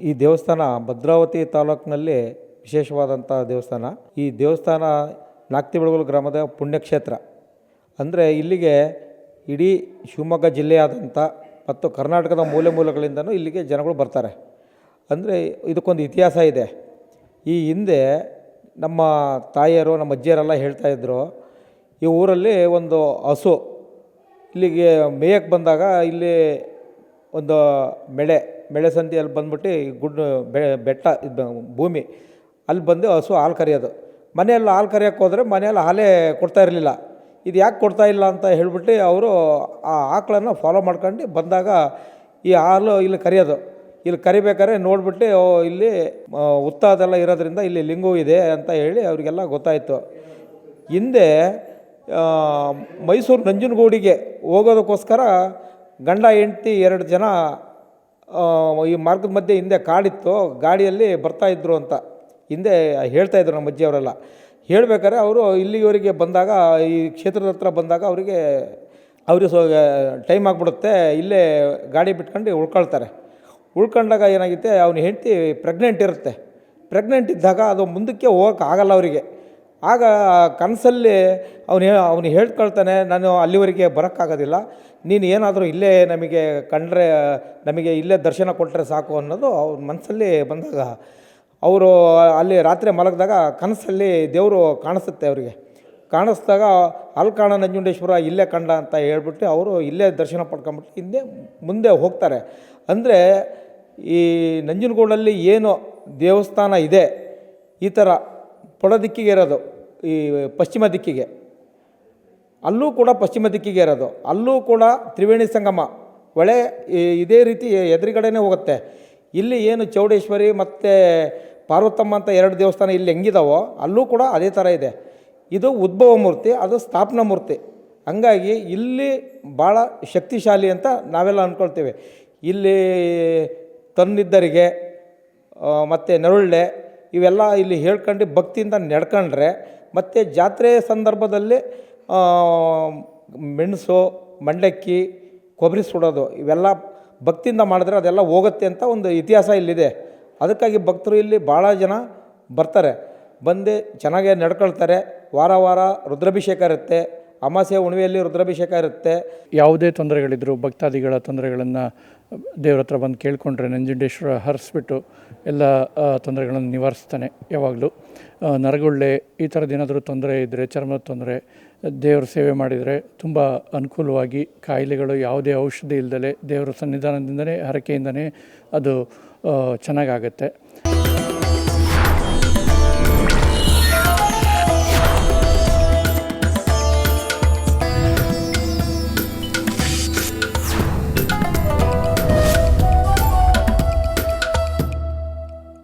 ಈ ದೇವಸ್ಥಾನ ಭದ್ರಾವತಿ ತಾಲೂಕಿನಲ್ಲಿ ವಿಶೇಷವಾದಂಥ ದೇವಸ್ಥಾನ. ಈ ದೇವಸ್ಥಾನ ನಾಕ್ತಿಬೆಳಗೊಳ ಗ್ರಾಮದ ಪುಣ್ಯಕ್ಷೇತ್ರ. ಅಂದರೆ ಇಲ್ಲಿಗೆ ಇಡೀ ಶಿವಮೊಗ್ಗ ಜಿಲ್ಲೆಯಾದಂಥ ಮತ್ತು ಕರ್ನಾಟಕದ ಮೂಲೆ ಮೂಲೆಗಳಿಂದನೂ ಇಲ್ಲಿಗೆ ಜನಗಳು ಬರ್ತಾರೆ. ಅಂದರೆ ಇದಕ್ಕೊಂದು ಇತಿಹಾಸ ಇದೆ. ಈ ಹಿಂದೆ ನಮ್ಮ ತಾಯಿಯರು, ನಮ್ಮ ಅಜ್ಜಿಯರೆಲ್ಲ ಹೇಳ್ತಾಯಿದ್ರು, ಈ ಊರಲ್ಲಿ ಒಂದು ಹಸು ಇಲ್ಲಿಗೆ ಮೇಯಕ್ಕೆ ಬಂದಾಗ ಇಲ್ಲಿ ಒಂದು ಮೆಳೆ ಸಂದಿಯಲ್ಲಿ ಬಂದ್ಬಿಟ್ಟು ಬೆಟ್ಟ ಭೂಮಿ ಅಲ್ಲಿ ಬಂದು ಹಸು ಹಾಲು ಕರೆಯೋದು. ಮನೆಯಲ್ಲಿ ಹಾಲು ಕರೆಯೋಕ್ಕೆ ಹೋದರೆ ಮನೆಯಲ್ಲಿ ಹಾಲೇ ಕೊಡ್ತಾ ಇರಲಿಲ್ಲ. ಇದು ಯಾಕೆ ಕೊಡ್ತಾ ಇಲ್ಲ ಅಂತ ಹೇಳ್ಬಿಟ್ಟು ಅವರು ಆ ಆಕಳನ್ನು ಫಾಲೋ ಮಾಡ್ಕೊಂಡು ಬಂದಾಗ ಈ ಹಾಲು ಇಲ್ಲಿ ಕರೆಯೋದು. ಇಲ್ಲಿ ಕರಿಬೇಕಾದ್ರೆ ನೋಡಿಬಿಟ್ಟು ಇಲ್ಲಿ ಹುತ್ತ ಅದೆಲ್ಲ ಇರೋದ್ರಿಂದ ಇಲ್ಲಿ ಲಿಂಗು ಇದೆ ಅಂತ ಹೇಳಿ ಅವರಿಗೆಲ್ಲ ಗೊತ್ತಾಯಿತು. ಹಿಂದೆ ಮೈಸೂರು ನಂಜನಗೂಡಿಗೆ ಹೋಗೋದಕ್ಕೋಸ್ಕರ ಗಂಡ ಹೆಂಡತಿ 2 ಜನ ಈ ಮಾರ್ಗದ ಮಧ್ಯೆ ಹಿಂದೆ ಕಾಡಿತ್ತು, ಗಾಡಿಯಲ್ಲಿ ಬರ್ತಾಯಿದ್ರು ಅಂತ ಹಿಂದೆ ಹೇಳ್ತಾಯಿದ್ರು ನಮ್ಮ ಅಜ್ಜಿಯವರೆಲ್ಲ. ಹೇಳ್ಬೇಕಾದ್ರೆ ಅವರು ಇಲ್ಲಿವರೆಗೆ ಬಂದಾಗ, ಈ ಕ್ಷೇತ್ರದ ಹತ್ರ ಬಂದಾಗ ಅವ್ರಿಗೆ ಟೈಮ್ ಆಗಿಬಿಡುತ್ತೆ, ಇಲ್ಲೇ ಗಾಡಿ ಬಿಟ್ಕೊಂಡು ಉಳ್ಕೊಂಡಾಗ ಏನಾಗುತ್ತೆ, ಅವನ ಹೆಂಡತಿ ಪ್ರೆಗ್ನೆಂಟ್ ಇರುತ್ತೆ. ಪ್ರೆಗ್ನೆಂಟ್ ಇದ್ದಾಗ ಅದು ಮುಂದಕ್ಕೆ ಹೋಗೋಕೆ ಆಗಲ್ಲ ಅವರಿಗೆ. ಆಗ ಕನಸಲ್ಲಿ ಅವನು ಹೇಳ್ಕೊಳ್ತಾನೆ, ನಾನು ಅಲ್ಲಿವರೆಗೆ ಬರೋಕ್ಕಾಗೋದಿಲ್ಲ, ನೀನು ಏನಾದರೂ ಇಲ್ಲೇ ನಮಗೆ ಕಂಡ್ರೆ, ನಮಗೆ ಇಲ್ಲೇ ದರ್ಶನ ಕೊಟ್ಟರೆ ಸಾಕು ಅನ್ನೋದು ಅವ್ರ ಮನಸ್ಸಲ್ಲಿ ಬಂದಾಗ, ಅವರು ಅಲ್ಲಿ ರಾತ್ರಿ ಮಲಗಿದಾಗ ಕನಸಲ್ಲಿ ದೇವರು ಕಾಣಿಸುತ್ತೆ ಅವರಿಗೆ. ಕಾಣಿಸ್ದಾಗ ಅಲ್ಕಾಣ ನಂಜುಂಡೇಶ್ವರ ಇಲ್ಲೇ ಕಂಡ ಅಂತ ಹೇಳ್ಬಿಟ್ಟು ಅವರು ಇಲ್ಲೇ ದರ್ಶನ ಪಡ್ಕೊಂಬಿಟ್ಟು ಮುಂದೆ ಹೋಗ್ತಾರೆ. ಅಂದರೆ ಈ ನಂಜನಗೂಡಲ್ಲಿ ಏನು ದೇವಸ್ಥಾನ ಇದೆ, ಈ ಥರ ದಿಕ್ಕಿಗೆ ಇರೋದು, ಈ ಪಶ್ಚಿಮ ದಿಕ್ಕಿಗೆ, ಅಲ್ಲೂ ಕೂಡ ಪಶ್ಚಿಮ ದಿಕ್ಕಿಗೆ ಇರೋದು, ಅಲ್ಲೂ ಕೂಡ ತ್ರಿವೇಣಿ ಸಂಗಮ ಹೊಳೆ ಇದೇ ರೀತಿ ಎದುರುಗಡೆನೇ ಹೋಗುತ್ತೆ. ಇಲ್ಲಿ ಏನು ಚೌಡೇಶ್ವರಿ ಮತ್ತು ಪಾರ್ವತಮ್ಮ ಅಂತ 2 ದೇವಸ್ಥಾನ ಇಲ್ಲಿ ಹೆಂಗಿದಾವೋ ಅಲ್ಲೂ ಕೂಡ ಅದೇ ಥರ ಇದೆ. ಇದು ಉದ್ಭವ ಮೂರ್ತಿ, ಅದು ಸ್ಥಾಪನಾ ಮೂರ್ತಿ. ಹಂಗಾಗಿ ಇಲ್ಲಿ ಭಾಳ ಶಕ್ತಿಶಾಲಿ ಅಂತ ನಾವೆಲ್ಲ ಅಂದ್ಕೊಳ್ತೇವೆ. ಇಲ್ಲಿ ತನ್ನಿದ್ದರಿಗೆ ಮತ್ತು ನರುಳ್ಳೆ ಇವೆಲ್ಲ ಇಲ್ಲಿ ಹೇಳ್ಕೊಂಡು ಭಕ್ತಿಯಿಂದ ನಡ್ಕೊಂಡ್ರೆ, ಮತ್ತು ಜಾತ್ರೆ ಸಂದರ್ಭದಲ್ಲಿ ಮೆಣಸು, ಮಂಡಕ್ಕಿ, ಕೊಬ್ಬರಿ ಸುಡೋದು ಇವೆಲ್ಲ ಭಕ್ತಿಯಿಂದ ಮಾಡಿದ್ರೆ ಅದೆಲ್ಲ ಹೋಗುತ್ತೆ ಅಂತ ಒಂದು ಇತಿಹಾಸ ಇಲ್ಲಿದೆ. ಅದಕ್ಕಾಗಿ ಭಕ್ತರು ಇಲ್ಲಿ ಭಾಳ ಜನ ಬರ್ತಾರೆ, ಬಂದು ಚೆನ್ನಾಗೇ ನಡ್ಕೊಳ್ತಾರೆ. ವಾರ ವಾರ ರುದ್ರಾಭಿಷೇಕ ಇರುತ್ತೆ, ಅಮಾವಾಸ್ಯೆ ಹುಣ್ಣಿಮೆಯಲ್ಲಿ ರುದ್ರಾಭಿಷೇಕ ಇರುತ್ತೆ. ಯಾವುದೇ ತೊಂದರೆಗಳಿದ್ದರೂ ಭಕ್ತಾದಿಗಳ ತೊಂದರೆಗಳನ್ನು ದೇವ್ರ ಹತ್ರ ಬಂದು ಕೇಳಿಕೊಂಡ್ರೆ ನಂಜುಂಡೇಶ್ವರ ಹರಿಸ್ಬಿಟ್ಟು ಎಲ್ಲ ತೊಂದರೆಗಳನ್ನು ನಿವಾರಿಸ್ತಾನೆ. ಯಾವಾಗಲೂ ನರಗುಳ್ಳೆ ಈ ಥರದ್ದು ಏನಾದರೂ ತೊಂದರೆ ಇದ್ದರೆ, ಚರ್ಮದ ತೊಂದರೆ, ದೇವ್ರ ಸೇವೆ ಮಾಡಿದರೆ ತುಂಬ ಅನುಕೂಲವಾಗಿ ಕಾಯಿಲೆಗಳು ಯಾವುದೇ ಔಷಧಿ ಇಲ್ಲದಲೇ ದೇವರ ಸನ್ನಿಧಾನದಿಂದಲೇ ಹರಕೆಯಿಂದನೇ ಅದು ಚೆನ್ನಾಗಾಗತ್ತೆ.